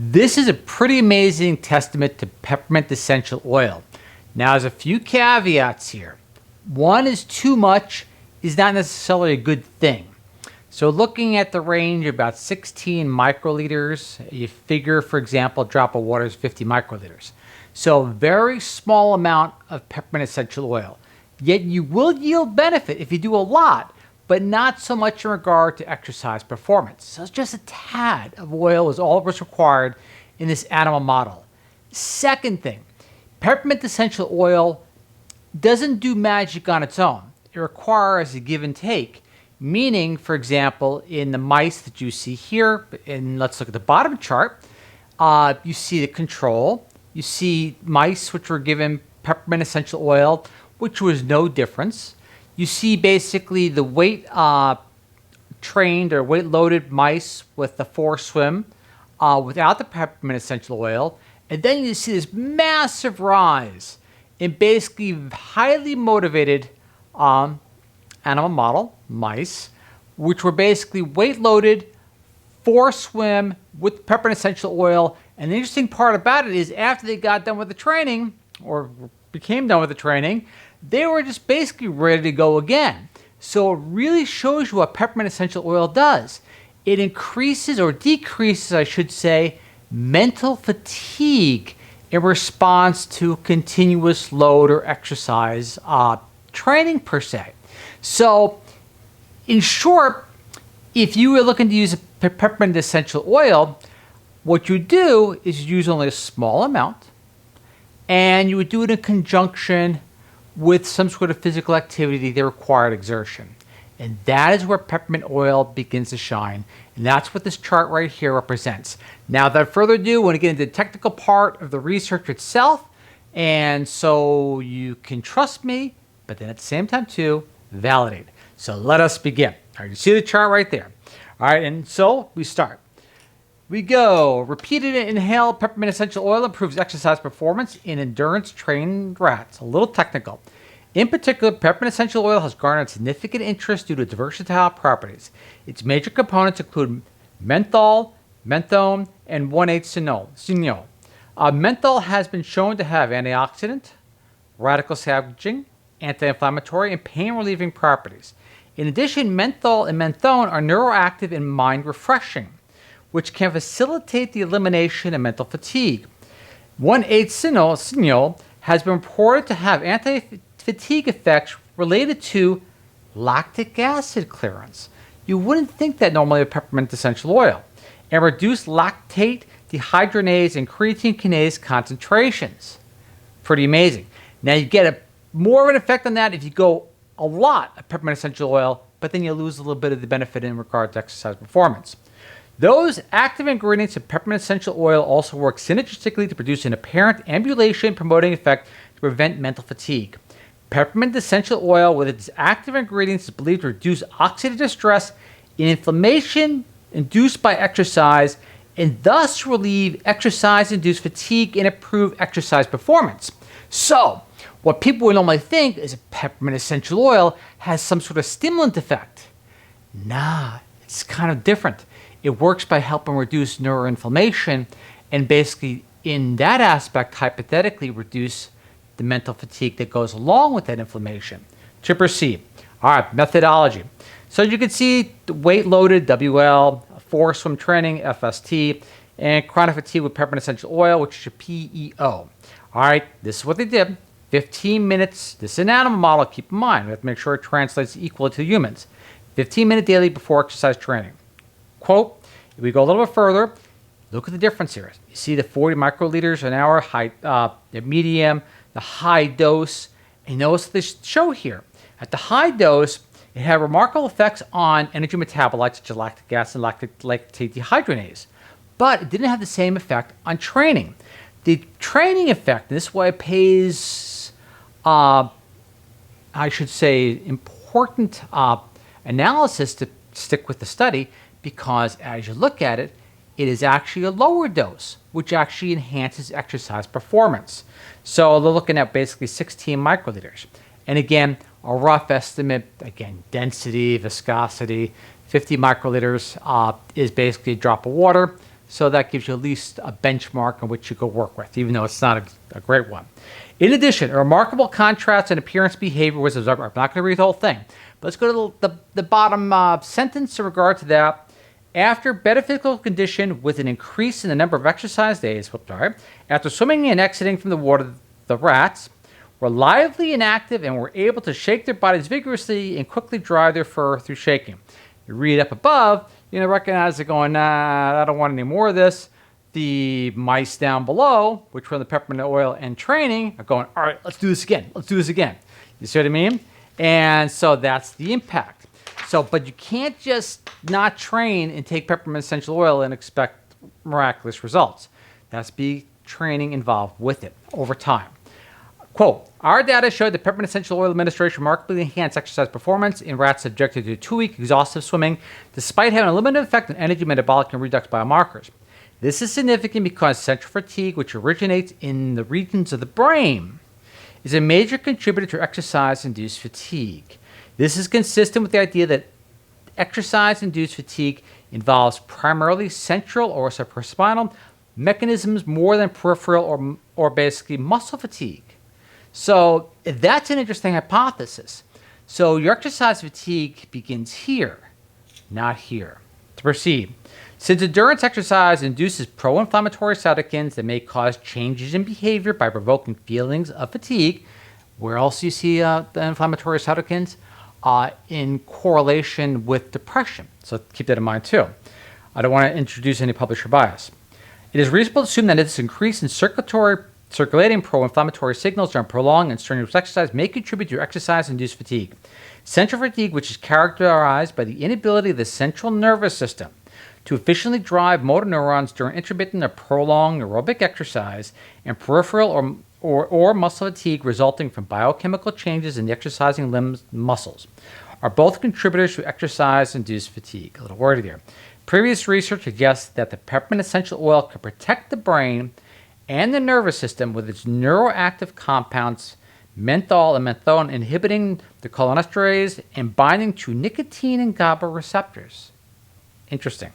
This is a pretty amazing testament to peppermint essential oil. Now, there's a few caveats here. One is too much is not necessarily a good thing. So looking at the range of about 16 microliters, you figure, for example, a drop of water is 50 microliters. So a very small amount of peppermint essential oil. Yet you will yield benefit if you do a lot, but not so much in regard to exercise performance. So it's just a tad of oil is all that's required in this animal model. Second thing, peppermint essential oil doesn't do magic on its own. It requires a give and take, meaning, for example, in the mice that you see here, and let's look at the bottom chart, you see the control. You see mice which were given peppermint essential oil, which was no difference. You see basically the weight trained or weight loaded mice with the force swim without the peppermint essential oil. And then you see this massive rise in basically highly motivated animal model, mice, which were basically weight loaded, force swim with peppermint essential oil. And the interesting part about it is after they got done with the training, or became done with the training, they were just basically ready to go again. So it really shows you what peppermint essential oil does. It increases or decreases, I should say, mental fatigue in response to continuous load or exercise training per se. So in short, if you were looking to use a peppermint essential oil, what you do is use only a small amount, and you would do it in conjunction with some sort of physical activity that required exertion. And that is where peppermint oil begins to shine. And that's what this chart right here represents. Now, without further ado, I want to get into the technical part of the research itself. And so you can trust me, but then at the same time too, validate. So let us begin. All right, you see the chart right there. All right, and so we start. We go. Repeated inhaled peppermint essential oil improves exercise performance in endurance trained rats. A little technical. In particular, peppermint essential oil has garnered significant interest due to its versatile properties. Its major components include menthol, menthone, and 1,8-cineol. Menthol has been shown to have antioxidant, radical salvaging, anti-inflammatory, and pain-relieving properties. In addition, menthol and menthone are neuroactive and mind-refreshing, which can facilitate the elimination of mental fatigue. 1,8-cineol has been reported to have anti-fatigue effects related to lactic acid clearance. You wouldn't think that normally of peppermint essential oil. And reduce lactate, dehydrogenase, and creatine kinase concentrations. Pretty amazing. Now you get more of an effect on that if you go a lot of peppermint essential oil, but then you lose a little bit of the benefit in regard to exercise performance. Those active ingredients of peppermint essential oil also work synergistically to produce an apparent ambulation-promoting effect to prevent mental fatigue. Peppermint essential oil with its active ingredients is believed to reduce oxidative stress in inflammation induced by exercise and thus relieve exercise-induced fatigue and improve exercise performance. So, what people would normally think is peppermint essential oil has some sort of stimulant effect. Nah, it's kind of different. It works by helping reduce neuroinflammation and basically, in that aspect, hypothetically reduce the mental fatigue that goes along with that inflammation. To proceed. All right, methodology. So you can see the weight-loaded WL, force swim training, FST, and chronic fatigue with peppermint essential oil, which is your PEO. All right, this is what they did. 15 minutes. This is an animal model, keep in mind. We have to make sure it translates equally to humans. 15-minute daily before exercise training. Quote, if we go a little bit further, look at the difference here. You see the 40 microliters an hour, the medium, the high dose. And notice what they show here. At the high dose, it had remarkable effects on energy metabolites such as lactic acid and lactate dehydrogenase. But it didn't have the same effect on training. The training effect, this is why it pays, I should say, important analysis to stick with the study, because as you look at it, it is actually a lower dose, which actually enhances exercise performance. So they're looking at basically 16 microliters. And again, a rough estimate, again, density, viscosity, 50 microliters is basically a drop of water. So that gives you at least a benchmark on which you go work with, even though it's not a great one. In addition, a remarkable contrast in appearance behavior was observed. I'm not going to read the whole thing, but let's go to the bottom sentence in regard to that. After better physical condition with an increase in the number of exercise days, after swimming and exiting from the water, the rats were lively and active and were able to shake their bodies vigorously and quickly dry their fur through shaking. You read up above, recognize they're going, nah, I don't want any more of this. The mice down below, which were on the peppermint oil and training, are going, all right, let's do this again. Let's do this again. You see what I mean? And so that's the impact. So, but you can't just not train and take peppermint essential oil and expect miraculous results. There has to be training involved with it over time. Quote, our data showed that peppermint essential oil administration remarkably enhanced exercise performance in rats subjected to 2-week exhaustive swimming, despite having a limited effect on energy, metabolic, and redox biomarkers. This is significant because central fatigue, which originates in the regions of the brain, is a major contributor to exercise-induced fatigue. This is consistent with the idea that exercise-induced fatigue involves primarily central or supraspinal mechanisms more than peripheral or basically muscle fatigue. So that's an interesting hypothesis. So your exercise fatigue begins here, not here. To proceed, since endurance exercise induces pro-inflammatory cytokines that may cause changes in behavior by provoking feelings of fatigue, where else do you see the inflammatory cytokines? In correlation with depression. So keep that in mind too. I don't want to introduce any publisher bias. It is reasonable to assume that this increase in circulating pro-inflammatory signals during prolonged and strenuous exercise may contribute to exercise-induced fatigue. Central fatigue, which is characterized by the inability of the central nervous system to efficiently drive motor neurons during intermittent or prolonged aerobic exercise, and peripheral or muscle fatigue resulting from biochemical changes in the exercising limbs and muscles, are both contributors to exercise-induced fatigue. A little wordy there. Previous research suggests that the peppermint essential oil can protect the brain and the nervous system with its neuroactive compounds, menthol and methone, inhibiting the cholinesterase and binding to nicotine and GABA receptors. Interesting.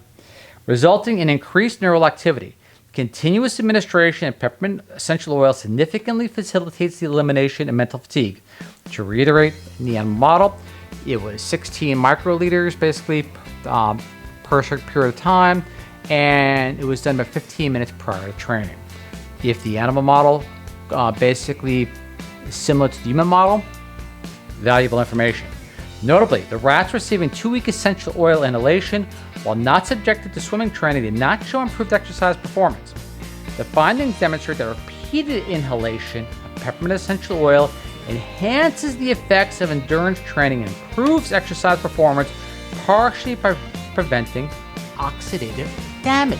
Resulting in increased neural activity. Continuous administration of peppermint essential oil significantly facilitates the elimination of mental fatigue. To reiterate, in the animal model, it was 16 microliters basically per certain period of time, and it was done by 15 minutes prior to training. If the animal model basically is similar to the human model, valuable information. Notably, the rats receiving 2-week essential oil inhalation while not subjected to swimming training did not show improved exercise performance. The findings demonstrate that repeated inhalation of peppermint essential oil enhances the effects of endurance training and improves exercise performance, partially by preventing oxidative damage.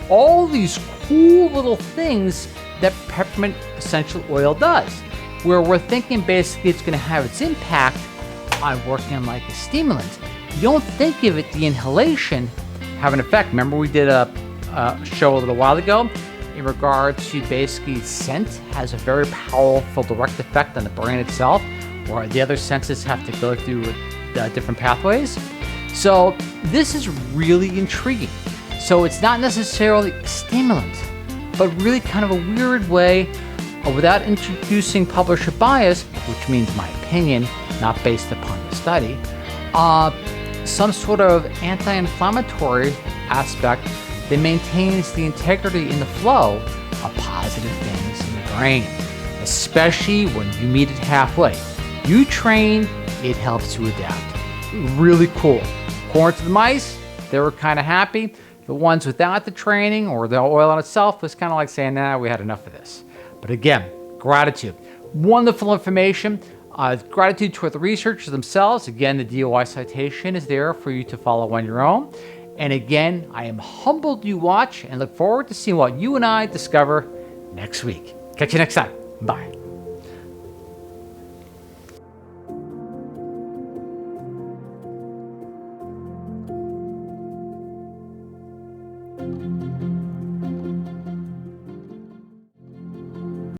All these cool little things that peppermint essential oil does, where we're thinking basically it's going to have its impact on working like a stimulant. You don't think of it, the inhalation, have an effect. Remember we did a show a little while ago in regard to basically scent has a very powerful direct effect on the brain itself, where the other senses have to go through different pathways. So this is really intriguing. So it's not necessarily a stimulant, but really kind of a weird way, without introducing publisher bias, which means my opinion, not based upon the study, some sort of anti-inflammatory aspect that maintains the integrity in the flow of positive things in the brain, especially when you meet it halfway. You train, it helps you adapt. Really cool. According to the mice, they were kind of happy. The ones without the training or the oil on itself was kind of like saying, nah, we had enough of this. But again, gratitude. Wonderful information. Gratitude toward the researchers themselves. Again, the DOI citation is there for you to follow on your own. And again, I am humbled you watch and look forward to seeing what you and I discover next week. Catch you next time. Bye.